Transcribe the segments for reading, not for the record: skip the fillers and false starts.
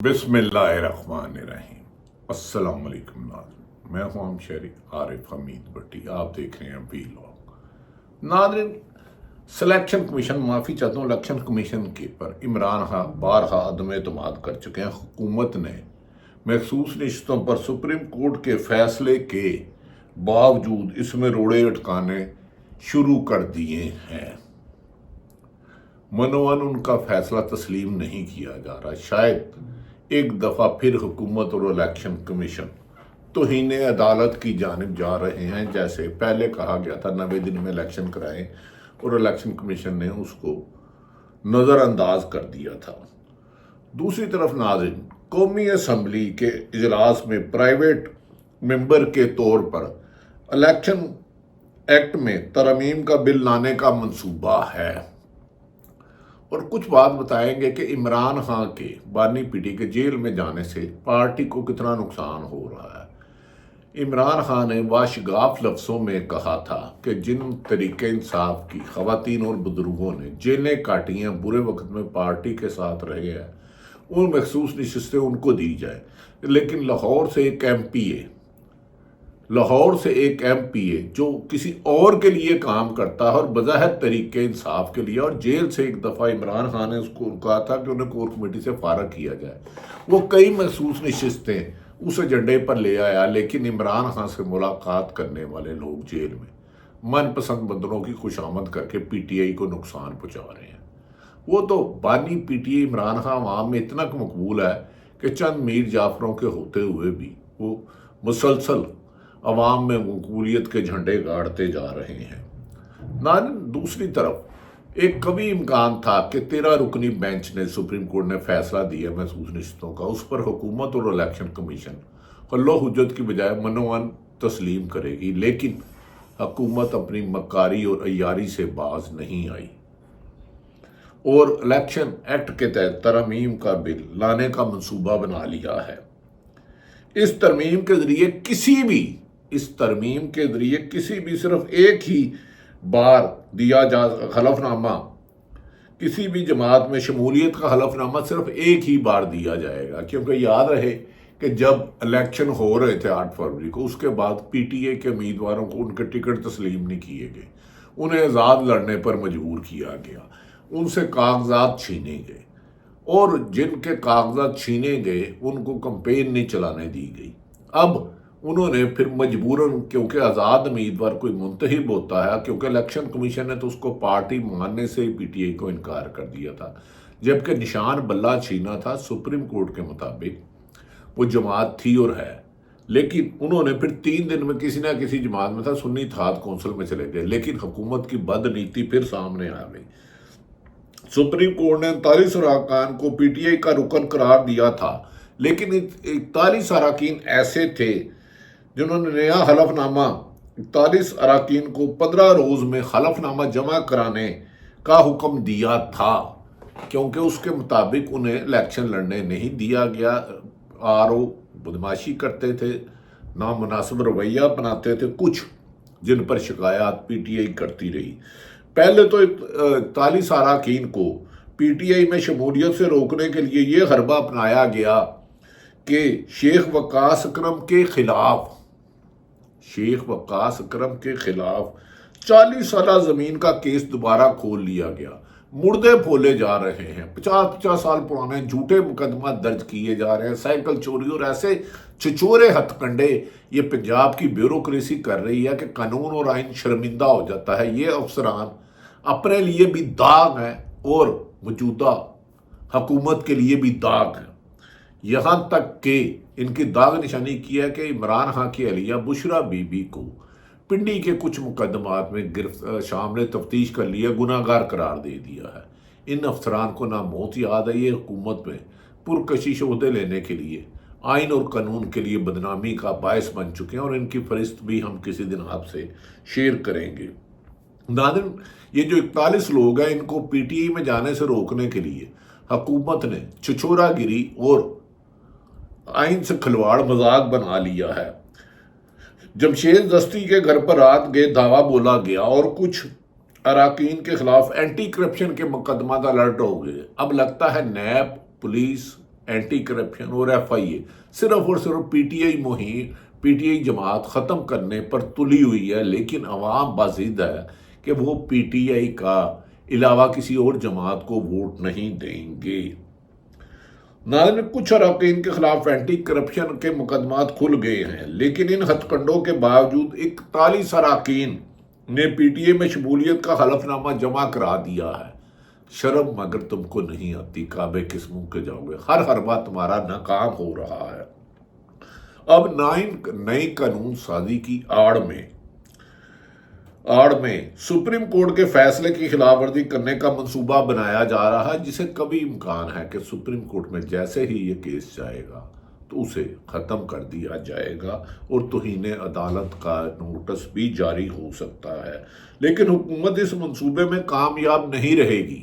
بسم اللہ الرحمن الرحیم۔ السلام علیکم ناظرین، میں ہوں شہری عارف حمید بٹی، آپ دیکھ رہے ہیں وی لاگ۔ ناظرین، سلیکشن کمیشن معافی چاہتا ہوں الیکشن کمیشن کے پر عمران خان بارہا عدم اعتماد کر چکے ہیں۔ حکومت نے مخصوص نشستوں پر سپریم کورٹ کے فیصلے کے باوجود اس میں روڑے اٹکانے شروع کر دیے ہیں۔ منوان ان کا فیصلہ تسلیم نہیں کیا جا رہا۔ شاید ایک دفعہ پھر حکومت اور الیکشن کمیشن توہین عدالت کی جانب جا رہے ہیں، جیسے پہلے کہا گیا تھا 90 دن میں الیکشن کرائیں، اور الیکشن کمیشن نے اس کو نظر انداز کر دیا تھا۔ دوسری طرف ناظرین، قومی اسمبلی کے اجلاس میں پرائیویٹ ممبر کے طور پر الیکشن ایکٹ میں ترمیم کا بل لانے کا منصوبہ ہے، اور کچھ بات بتائیں گے کہ عمران خان کے بانی پی ٹی کے جیل میں جانے سے پارٹی کو کتنا نقصان ہو رہا ہے۔ عمران خان نے واشگاف لفظوں میں کہا تھا کہ جن طریقے انصاف کی خواتین اور بزرگوں نے جیلیں کاٹی ہیں، برے وقت میں پارٹی کے ساتھ رہے ہیں، ان مخصوص نشستیں ان کو دی جائے، لیکن لاہور سے ایک ایم پی اے جو کسی اور کے لیے کام کرتا ہے اور بظاہر طریقے انصاف کے لیے، اور جیل سے ایک دفعہ عمران خان نے اس کو کہا تھا کہ انہیں کور کمیٹی سے فارغ کیا جائے، وہ کئی مخصوص نشستیں اس ایجنڈے پر لے آیا، لیکن عمران خان سے ملاقات کرنے والے لوگ جیل میں من پسند بندروں کی خوشامد کر کے پی ٹی آئی کو نقصان پہنچا رہے ہیں۔ وہ تو بانی P T I Imran Khan عوام میں اتنا مقبول ہے کہ چند میر جعفروں کے ہوتے ہوئے بھی وہ مسلسل عوام میں مقبولیت کے جھنڈے گاڑتے جا رہے ہیں۔ ناظرین، دوسری طرف ایک کبھی امکان تھا کہ 13 رکنی بینچ نے سپریم کورٹ نے فیصلہ دیا محسوس نشستوں کا، اس پر حکومت اور الیکشن کمیشن حل و حجت کی بجائے منوان تسلیم کرے گی، لیکن حکومت اپنی مکاری اور عیاری سے باز نہیں آئی اور الیکشن ایکٹ کے تحت ترمیم کا بل لانے کا منصوبہ بنا لیا ہے۔ اس ترمیم کے ذریعے کسی بھی صرف ایک ہی بار دیا جا حلف نامہ، کسی بھی جماعت میں شمولیت کا حلف نامہ صرف ایک ہی بار دیا جائے گا، کیونکہ یاد رہے کہ جب الیکشن ہو رہے تھے 8 فروری کو، اس کے بعد پی ٹی اے کے امیدواروں کو ان کے ٹکٹ تسلیم نہیں کیے گئے، انہیں آزاد لڑنے پر مجبور کیا گیا، ان سے کاغذات چھینے گئے، اور جن کے کاغذات چھینے گئے ان کو کمپین نہیں چلانے دی گئی۔ اب انہوں نے پھر مجبوراً، کیونکہ آزاد امیدوار کوئی منتخب ہوتا ہے، کیونکہ الیکشن کمیشن نے تو اس کو پارٹی ماننے سے ہی پی ٹی آئی کو انکار کر دیا تھا، جبکہ نشان بلہ چھینا تھا سپریم کورٹ کے مطابق وہ جماعت تھی اور ہے، لیکن انہوں نے پھر 3 دن میں کسی نہ کسی جماعت میں تھا، سنی اتحاد کونسل میں چلے گئے، لیکن حکومت کی بد نیتی پھر سامنے آ گئی۔ سپریم کورٹ نے 39 اراکین کو پی ٹی آئی کا رکن قرار دیا تھا، لیکن 41 اراکین ایسے تھے جنہوں نے نیا حلف نامہ 41 اراکین کو 15 روز میں حلف نامہ جمع کرانے کا حکم دیا تھا، کیونکہ اس کے مطابق انہیں الیکشن لڑنے نہیں دیا گیا۔ بدماشی کرتے تھے، نامناسب رویہ اپناتے تھے کچھ، جن پر شکایات پی ٹی آئی کرتی رہی۔ پہلے تو 41 اراکین کو پی ٹی آئی میں شمولیت سے روکنے کے لیے یہ حربہ اپنایا گیا کہ شیخ وقاص اکرم کے خلاف 40 سالہ زمین کا کیس دوبارہ کھول لیا گیا۔ مردے پھولے جا رہے ہیں، 50 سال پرانے جھوٹے مقدمہ درج کیے جا رہے ہیں، سائیکل چوری اور ایسے چھچورے ہتھ کنڈے یہ پنجاب کی بیوروکریسی کر رہی ہے کہ قانون اور آئین شرمندہ ہو جاتا ہے۔ یہ افسران اپنے لیے بھی داغ ہیں اور موجودہ حکومت کے لیے بھی داغ ہیں، یہاں تک کہ ان کی داغ نشانی کی ہے کہ عمران خان کی اہلیہ بشرا بی بی کو پنڈی کے کچھ مقدمات میں شامل تفتیش کر لیا، گناہ گار قرار دے دیا ہے۔ ان افسران کو نہ موت یاد ہے، یہ حکومت میں پرکشش عہدے لینے کے لیے آئین اور قانون کے لیے بدنامی کا باعث بن چکے ہیں، اور ان کی فہرست بھی ہم کسی دن آپ سے شیئر کریں گے۔ ناظرین، یہ جو 41 لوگ ہیں، ان کو پی ٹی آئی میں جانے سے روکنے کے لیے حکومت نے چھچورا گری اور آئین سے کھلواڑ مذاق بنا لیا ہے۔ جمشید دستی کے گھر پر رات گئے دعویٰ بولا گیا، اور کچھ اراکین کے خلاف اینٹی کرپشن کے مقدمات الرٹ ہو گئے۔ اب لگتا ہے نیب، پولیس، اینٹی کرپشن اور FIA صرف اور صرف پی ٹی آئی جماعت ختم کرنے پر تلی ہوئی ہے، لیکن عوام بازید ہے کہ وہ پی ٹی آئی کا علاوہ کسی اور جماعت کو ووٹ نہیں دیں گے۔ ناظرین، کچھ اراکین کے خلاف اینٹی کرپشن کے مقدمات کھل گئے ہیں، لیکن ان ہتھ کنڈوں کے باوجود 41 اراکین نے پی ٹی آئی میں شمولیت کا حلف نامہ جمع کرا دیا ہے۔ شرم مگر تم کو نہیں آتی، کعبے کس منہ کے جاؤ گے، ہر حربہ تمہارا ناکام ہو رہا ہے۔ اب نئی قانون سازی کی آڑ میں سپریم کورٹ کے فیصلے کی خلاف ورزی کرنے کا منصوبہ بنایا جا رہا ہے، جسے کبھی امکان ہے کہ سپریم کورٹ میں جیسے ہی یہ کیس جائے گا تو اسے ختم کر دیا جائے گا اور توہین عدالت کا نوٹس بھی جاری ہو سکتا ہے۔ لیکن حکومت اس منصوبے میں کامیاب نہیں رہے گی۔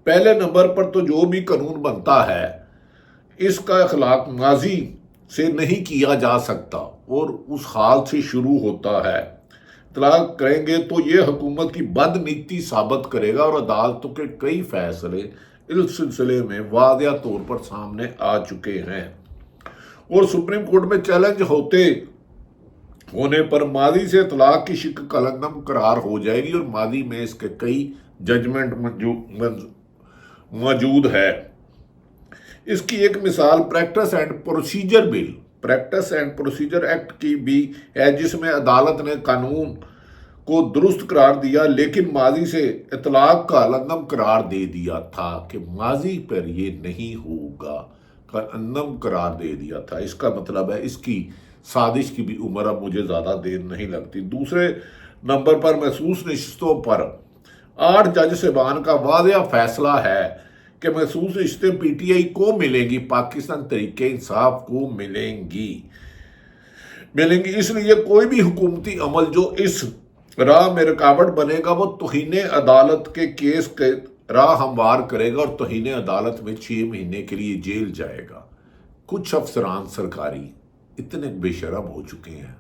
پہلے نمبر پر تو جو بھی قانون بنتا ہے اس کا اخلاق ماضی سے نہیں کیا جا سکتا اور اس حال سے شروع ہوتا ہے۔ اطلاق کریں گے تو یہ حکومت کی بد نیتی ثابت کرے گا، اور عدالتوں کے کئی فیصلے اس سلسلے میں واضح طور پر سامنے آ چکے ہیں، اور سپریم کورٹ میں چیلنج ہونے پر ماضی سے اطلاق کی شق قلندم قرار ہو جائے گی، اور ماضی میں اس کے کئی ججمنٹ موجود ہے۔ اس کی ایک مثال پریکٹس اینڈ پروسیجر ایکٹ کی بھی ہے، جس میں عدالت نے قانون کو درست قرار دیا، لیکن ماضی سے اطلاق کا قلندم قرار دے دیا تھا کہ ماضی پر یہ نہیں ہوگا، قلندم قرار دے دیا تھا۔ اس کا مطلب ہے اس کی سازش کی بھی عمر اب مجھے زیادہ دیر نہیں لگتی۔ دوسرے نمبر پر محسوس نشستوں پر 8 جج صاحبان کا واضح فیصلہ ہے کہ محسوس نشستیں پی ٹی آئی کو ملیں گی، پاکستان تحریک انصاف کو ملیں گی۔ اس لیے کوئی بھی حکومتی عمل جو اس راہ میں رکاوٹ بنے گا وہ توہین عدالت کے کیس کے راہ ہموار کرے گا، اور توہین عدالت میں 6 مہینے کے لیے جیل جائے گا۔ کچھ افسران سرکاری اتنے بے شرم ہو چکے ہیں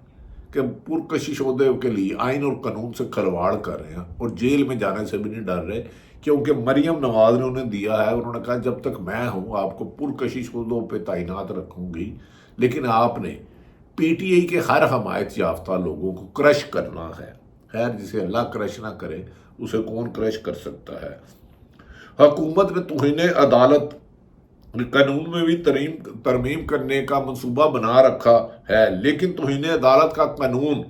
کہ پرکشش عہدے کے لیے آئین اور قانون سے کھلواڑ کر رہے ہیں، اور جیل میں جانے سے بھی نہیں ڈر رہے، کیونکہ مریم نواز نے انہیں دیا ہے، انہوں نے کہا جب تک میں ہوں آپ کو پرکشش عہدوں پہ تعینات رکھوں گی، لیکن آپ نے پی ٹی آئی کے ہر حمایت یافتہ لوگوں کو کرش کرنا ہے۔ خیر، جسے اللہ کرش نہ کرے اسے کون کرش کر سکتا ہے۔ حکومت نے توہین عدالت قانون میں بھی ترمیم کرنے کا منصوبہ بنا رکھا ہے، لیکن توہین عدالت کا قانون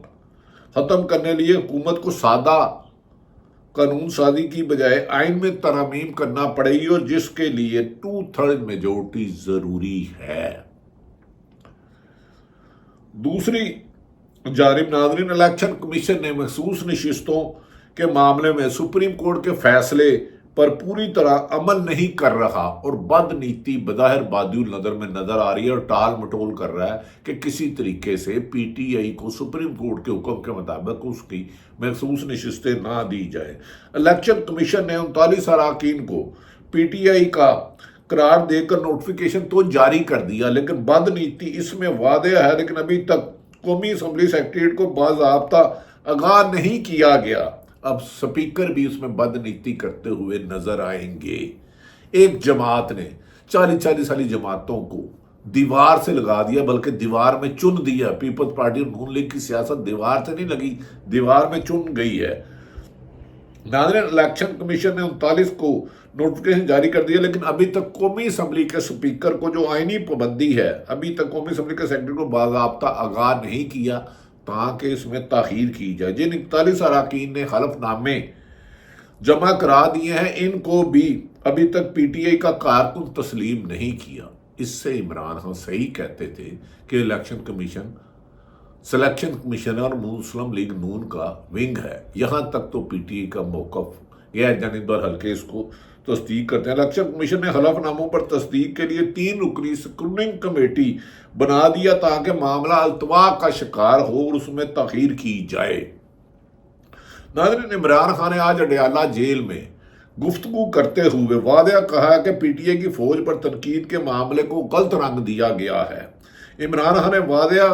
ختم کرنے لیے حکومت کو سادہ قانون سازی کی بجائے آئین میں ترمیم کرنا پڑے گی، اور جس کے لیے 2/3 میجورٹی ضروری ہے۔ دوسری جانب ناظرین، الیکشن کمیشن نے محسوس نشستوں کے معاملے میں سپریم کورٹ کے فیصلے پر پوری طرح عمل نہیں کر رہا، اور بد نیتی بظاہر بادی النظر میں نظر آ رہی ہے، اور ٹال مٹول کر رہا ہے کہ کسی طریقے سے پی ٹی آئی کو سپریم کورٹ کے حکم کے مطابق اس کی محسوس نشستیں نہ دی جائے۔ الیکشن کمیشن نے 39 اراکین کو پی ٹی آئی کا قرار دے کر نوٹیفیکیشن تو جاری کر دیا، لیکن بد نیتی اس میں واضح ہے، لیکن ابھی تک قومی اسمبلی سیکریٹریٹ کو باضابطہ آگاہ نہیں کیا گیا۔ اب سپیکر بھی اس میں بد نیتی کرتے ہوئے نظر آئیں گے۔ ایک جماعت نے 40 والی جماعتوں کو دیوار سے لگا دیا، بلکہ دیوار میں چن دیا۔ پیپلز پارٹی اور نون لیگ کی سیاست دیوار سے نہیں لگی، دیوار میں چن گئی ہے۔ ناظرین، الیکشن کمیشن نے 39 کو نوٹیفیکیشن جاری کر دیا، لیکن ابھی تک قومی اسمبلی کے سپیکر کو جو آئینی پابندی ہے، ابھی تک قومی اسمبلی کے سیکریٹری کو باضابطہ آگاہ نہیں کیا تاکہ اس میں تاخیر کی جائے۔ جن 41 اراکین نے حلف نامے جمع کرا دیے ہیں، ان کو بھی ابھی تک پی ٹی آئی کا کارکن تسلیم نہیں کیا۔ اس سے عمران خان صحیح کہتے تھے کہ الیکشن کمیشن سلیکشن کمیشنر مسلم لیگ نون کا ونگ ہے۔ یہاں تک تو پی ٹی آئی کا موقف غیر جانبدار حلقے اس کو تصدیق کرتے ہیں۔ الیکشن کمیشن نے حلف ناموں پر تصدیق کے لیے 3 رکنی اسکریننگ کمیٹی بنا دیا تاکہ معاملہ التوا کا شکار ہو اور اس میں تاخیر کی جائے۔ ناظرین، عمران خان نے آج اڈیالہ جیل میں گفتگو کرتے ہوئے واضح کہا کہ پی ٹی آئی کی فوج پر تنقید کے معاملے کو غلط رنگ دیا گیا ہے۔ عمران خان نے واضح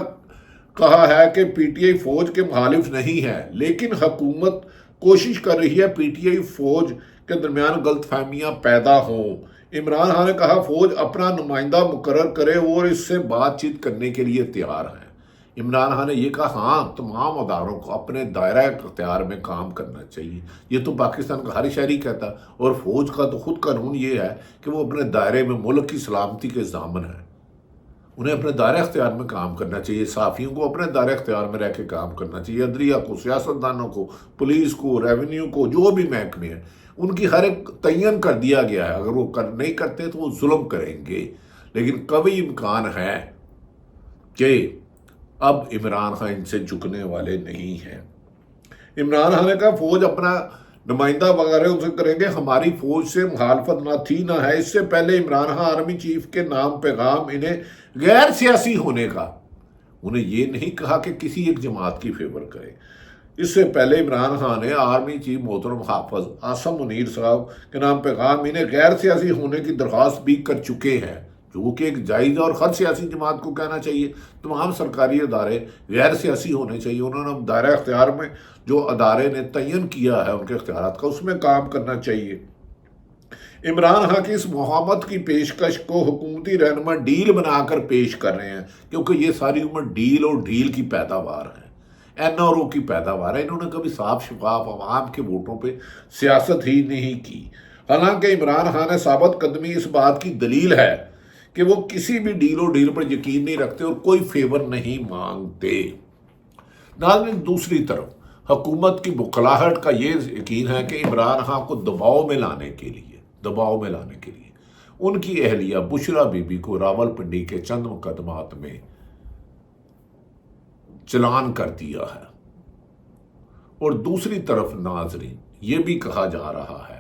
کہا ہے کہ پی ٹی آئی فوج کے مخالف نہیں ہے، لیکن حکومت کوشش کر رہی ہے پی ٹی آئی فوج کے درمیان غلط فہمیاں پیدا ہوں۔ عمران خان نے کہا فوج اپنا نمائندہ مقرر کرے اور اس سے بات چیت کرنے کے لیے تیار ہے۔ عمران خان نے یہ کہا ہاں تمام اداروں کو اپنے دائرہ اختیار میں کام کرنا چاہیے، یہ تو پاکستان کا ہر شہری کہتا ہے، اور فوج کا تو خود قانون یہ ہے کہ وہ اپنے دائرے میں ملک کی سلامتی کے ضامن ہے، انہیں اپنے دائرہ اختیار میں کام کرنا چاہیے، صحافیوں کو اپنے دائرہ اختیار میں رہ کے کام کرنا چاہیے، عدلیہ کو، سیاستدانوں کو، پولیس کو، ریونیو کو، جو بھی محکمے ہیں ان کی ہر ایک تعین کر دیا گیا ہے، اگر وہ نہیں کرتے تو وہ ظلم کریں گے، لیکن کبھی امکان ہے کہ اب عمران خان ان سے جھکنے والے نہیں ہیں۔ عمران خان نے کہا فوج اپنا نمائندہ وغیرہ ان سے کریں گے، ہماری فوج سے مخالفت نہ تھی نہ ہے۔ اس سے پہلے عمران خان آرمی چیف کے نام پیغام انہیں غیر سیاسی ہونے کا، انہیں یہ نہیں کہا کہ کسی ایک جماعت کی فیور کرے۔ اس سے پہلے عمران خان نے آرمی چیف محترم حافظ عاصم منیر صاحب کے نام پیغام انہیں غیر سیاسی ہونے کی درخواست بھی کر چکے ہیں، جو کہ ایک جائز اور ہر سیاسی جماعت کو کہنا چاہیے تمام سرکاری ادارے غیر سیاسی ہونے چاہیے، انہوں نے دائرہ اختیار میں جو ادارے نے تعین کیا ہے ان کے اختیارات کا اس میں کام کرنا چاہیے۔ عمران خان کی اس محمد کی پیشکش کو حکومتی رہنما ڈیل بنا کر پیش کر رہے ہیں، کیونکہ یہ ساری عمر ڈیل اور ڈھیل کی پیداوار ہے، این آر او کی پیداوار ہے، انہوں نے کبھی صاف شفاف عوام کے ووٹوں پہ سیاست ہی نہیں کی۔ حالانکہ عمران خان نے ثابت قدمی اس بات کی دلیل ہے کہ وہ کسی بھی ڈیل و ڈیل پر یقین نہیں رکھتے اور کوئی فیور نہیں مانگتے۔ ناظرین، دوسری طرف حکومت کی بخلاہٹ کا یہ یقین ہے کہ عمران خان کو دباؤ میں لانے کے لیے ان کی اہلیہ بشرا بی بی کو راول پنڈی کے چند مقدمات میں چلان کر دیا ہے، اور دوسری طرف ناظرین یہ بھی کہا جا رہا ہے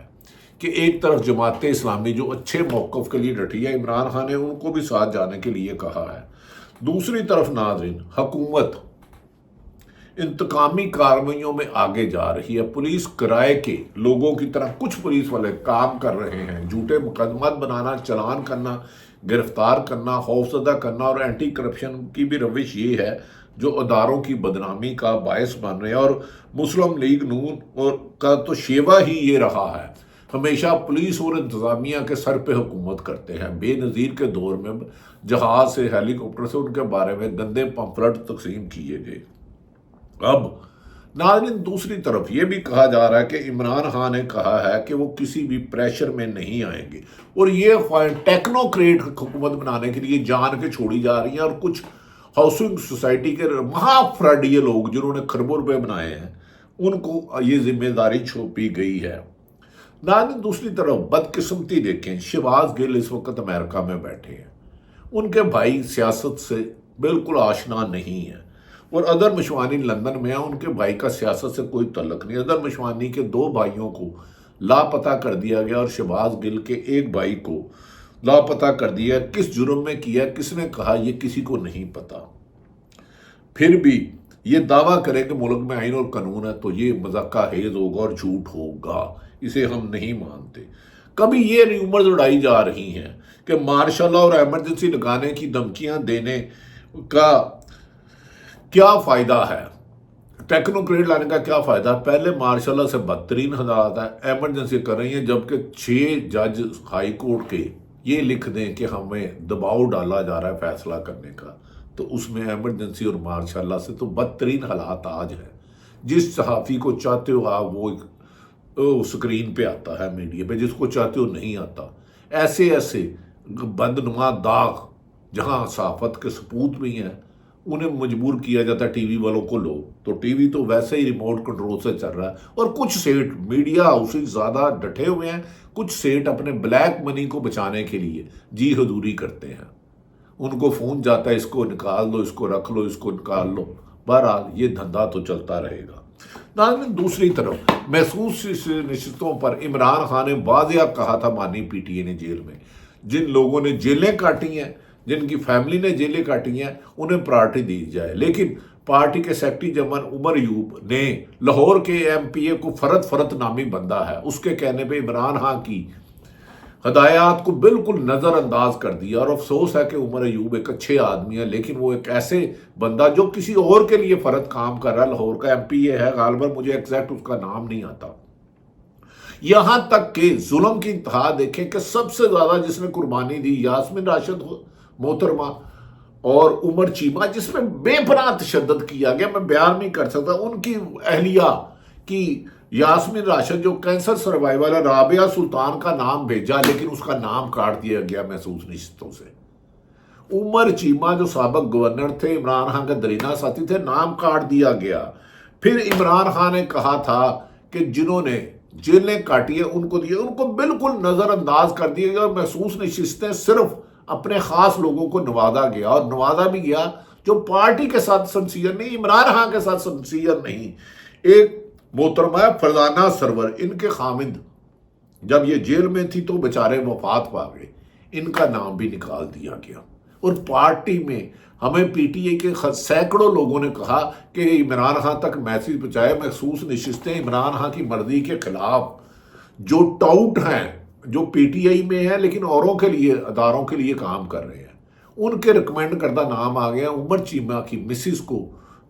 کہ ایک طرف جماعت اسلامی جو اچھے موقف کے لیے ڈٹی ہے، عمران خان نے ان کو بھی ساتھ جانے کے لیے کہا ہے، دوسری طرف ناظرین حکومت انتقامی کارروائیوں میں آگے جا رہی ہے، پولیس کرائے کے لوگوں کی طرح کچھ پولیس والے کام کر رہے ہیں، جھوٹے مقدمات بنانا، چلان کرنا، گرفتار کرنا، خوفزدہ کرنا، اور اینٹی کرپشن کی بھی روش یہ ہے جو اداروں کی بدنامی کا باعث بن رہے ہیں، اور مسلم لیگ نون کا تو شیوا ہی یہ رہا ہے، ہمیشہ پولیس اور انتظامیہ کے سر پہ حکومت کرتے ہیں۔ بے نظیر کے دور میں جہاز سے، ہیلی کاپٹر سے ان کے بارے میں گندے پمفلٹ تقسیم کیے گئے۔ اب ناظرین دوسری طرف یہ بھی کہا جا رہا ہے کہ عمران خان نے کہا ہے کہ وہ کسی بھی پریشر میں نہیں آئیں گے، اور یہ ٹیکنوکریٹ حکومت بنانے کے لیے جان کے چھوڑی جا رہی ہیں، اور کچھ ہاؤسنگ سوسائٹی کے مہا فرڈ یہ لوگ جنہوں نے کھربوں روپے بنائے ہیں ان کو یہ ذمہ داری چھوپی گئی ہے۔ ناظرین دوسری طرف بدقسمتی دیکھیں، شہباز گل اس وقت امریکہ میں بیٹھے ہیں، ان کے بھائی سیاست سے بالکل آشنا نہیں ہیں، اور اظہر مشوانی لندن میں ہیں، ان کے بھائی کا سیاست سے کوئی تعلق نہیں۔ اظہر مشوانی کے 2 بھائیوں کو لاپتہ کر دیا گیا، اور شہباز گل کے ایک بھائی کو لاپتہ کر دیا، کس جرم میں کیا، کس نے کہا، یہ کسی کو نہیں پتا۔ پھر بھی یہ دعویٰ کرے کہ ملک میں آئین اور قانون ہے تو یہ مذاقہ خیز ہوگا اور جھوٹ ہوگا، اسے ہم نہیں مانتے۔ کبھی یہ ریومرز اڑائی جا رہی ہیں کہ مارشل لا اور ایمرجنسی لگانے کی دھمکیاں دینے کا کیا فائدہ ہے، ٹیکنوکریٹ لانے کا کیا فائدہ ہے؟ پہلے مارشل لا سے بدترین حالات ہے، ایمرجنسی کر رہی ہیں، جبکہ 6 جج ہائی کورٹ کے یہ لکھ دیں کہ ہمیں دباؤ ڈالا جا رہا ہے فیصلہ کرنے کا، تو اس میں ایمرجنسی اور مارشل لا سے تو بدترین حالات آج ہیں۔ جس صحافی کو چاہتے ہو آپ وہ سکرین پہ آتا ہے میڈیا پہ، جس کو چاہتے ہو نہیں آتا۔ ایسے بدنما داغ جہاں صحافت کے سپوت بھی ہیں، انہیں مجبور کیا جاتا ہے ٹی وی والوں کو، لو تو ٹی وی تو ویسے ہی ریموٹ کنٹرول سے چل رہا ہے، اور کچھ سیٹ میڈیا ہاؤسز زیادہ ڈٹے ہوئے ہیں، کچھ سیٹ اپنے بلیک منی کو بچانے کے لیے جی حضوری کرتے ہیں، ان کو فون جاتا ہے اس کو نکال دو، اس کو رکھ لو، اس کو نکال لو، بہرحال یہ دھندا تو چلتا رہے گا۔ ناظرین دوسری طرف محسوس نشستوں پر عمران خان نے واضح کہا تھا، مانی پی ٹی اے نے جیل میں جن لوگوں نے جیلیں کاٹی ہیں، جن کی فیملی نے جیلیں کاٹی ہیں، انہیں پرائرٹی دی جائے، لیکن پارٹی کے سیکرٹری جنرل عمر ایوب نے لاہور کے ایم پی اے کو فرت نامی بندہ ہے، اس کے کہنے پہ عمران خان کی ہدایات کو بالکل نظر انداز کر دیا، اور افسوس ہے کہ عمر ایوب ایک اچھے آدمی ہے، لیکن وہ ایک ایسے بندہ جو کسی اور کے لیے فرد کام کر رہا ہے، لاہور کا ایم پی اے ہے غالباً، مجھے ایگزیکٹ اس کا نام نہیں آتا، یہاں تک کہ ظلم کی انتہا دیکھیں کہ سب سے زیادہ جس نے قربانی دی یاسمین راشد محترمہ اور عمر چیمہ، جس میں بے پناہ تشدد کیا گیا، میں بیان نہیں کر سکتا ان کی اہلیہ کی یاسمین راشد جو کینسر سروائیول ہے، رابعہ سلطان کا نام بھیجا لیکن اس کا نام کاٹ دیا گیا محسوس نشستوں سے۔ عمر چیمہ جو سابق گورنر تھے، عمران خان کے درینہ ساتھی تھے، نام کاٹ دیا گیا۔ پھر عمران خان نے کہا تھا کہ جنہوں نے جیلیں کاٹی ہیں ان کو بالکل نظر انداز کر دیا گیا اور محسوس نشستیں صرف اپنے خاص لوگوں کو نوازا گیا، اور نوازا بھی گیا جو پارٹی کے ساتھ سمسیر نہیں، عمران خان کے ساتھ سمسیر نہیں۔ ایک محترمہ فرزانہ سرور، ان کے خامند جب یہ جیل میں تھی تو بیچارے وفات پا گئے، ان کا نام بھی نکال دیا گیا۔ اور پارٹی میں ہمیں پی ٹی اے کے سینکڑوں لوگوں نے کہا کہ عمران خان تک میسیج پہنچائے، محسوس نشستیں عمران خان کی مرضی کے خلاف جو ٹاؤٹ ہیں، جو پی ٹی آئی میں ہیں لیکن اوروں کے لیے اداروں کے لیے کام کر رہے ہیں، ان کے ریکمینڈ کردہ نام آ گیا عمر چیمہ کی مسز کو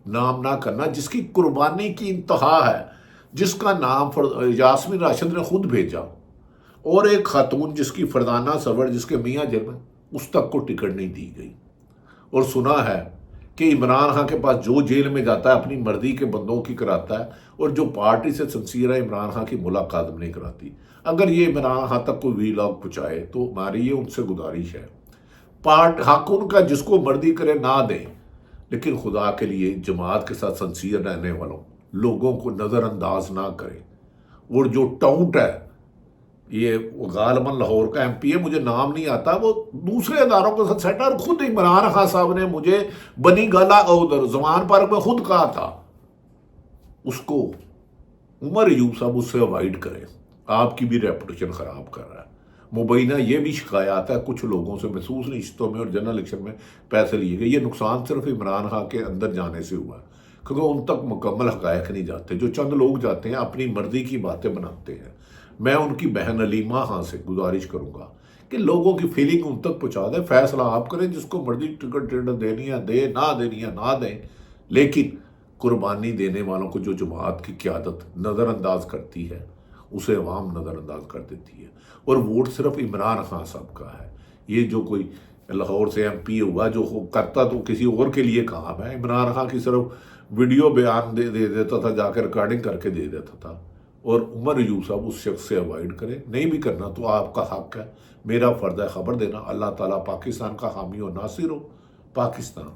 نام نہ کرنا، جس کی قربانی کی انتہا ہے، جس کا نام یاسمین راشد نے خود بھیجا، اور ایک خاتون جس کی فرزانہ سرور، جس کے میاں جیل میں، اس تک کو ٹکٹ نہیں دی گئی۔ اور سنا ہے کہ عمران خان کے پاس جو جیل میں جاتا ہے اپنی مرضی کے بندوں کی کراتا ہے، اور جو پارٹی سے سنسیر ہے عمران خان کی ملاقات نہیں کراتی۔ اگر یہ عمران خان تک کوئی وی لاگ پہنچائے تو ہماری یہ ان سے گزارش ہے، حق ان کا جس کو مرضی کرے نہ دیں، لیکن خدا کے لیے جماعت کے ساتھ سنسیر رہنے والوں لوگوں کو نظر انداز نہ کریں۔ اور جو ٹاؤٹ ہے، یہ غالباً لاہور کا ایم پی ہے، مجھے نام نہیں آتا، وہ دوسرے اداروں کے ساتھ سیٹ ہے، اور خود عمران خان صاحب نے مجھے بنی گالا ادھر زمان پارک میں خود کہا تھا اس کو عمر ایوب صاحب اس سے اوائڈ کریں، آپ کی بھی ریپوٹیشن خراب کر رہا ہے۔ مبینہ یہ بھی شکایات ہے کچھ لوگوں سے محسوس نشستوں میں اور جنرل الیکشن میں پیسے لیے گئے۔ یہ نقصان صرف عمران خان کے اندر جانے سے ہوا ہے، کیونکہ ان تک مکمل حقائق نہیں جاتے، جو چند لوگ جاتے ہیں اپنی مرضی کی باتیں بناتے ہیں۔ میں ان کی بہن علیمہ خان سے گزارش کروں گا کہ لوگوں کی فیلنگ ان تک پہنچا دیں، فیصلہ آپ کریں، جس کو مرضی ٹکٹ دینی ہے دے، نہ دینی ہے نہ دیں، لیکن قربانی دینے والوں کو جو جماعت کی قیادت نظر انداز کرتی ہے اسے عوام نظر انداز کر دیتی ہے، اور ووٹ صرف عمران خان صاحب کا ہے۔ یہ جو کوئی لاہور سے ایم پی ہوا جو کرتا تو کسی اور کے لیے کام ہے، عمران خان کی صرف ویڈیو بیان دے دیتا تھا، جا کے ریکارڈنگ کر کے دے دیتا تھا۔ اور عمر ایوب صاحب اس شخص سے اوائڈ کریں، نہیں بھی کرنا تو آپ کا حق ہے، میرا فرض ہے خبر دینا۔ اللہ تعالیٰ پاکستان کا حامی و ناصر ہو۔ پاکستان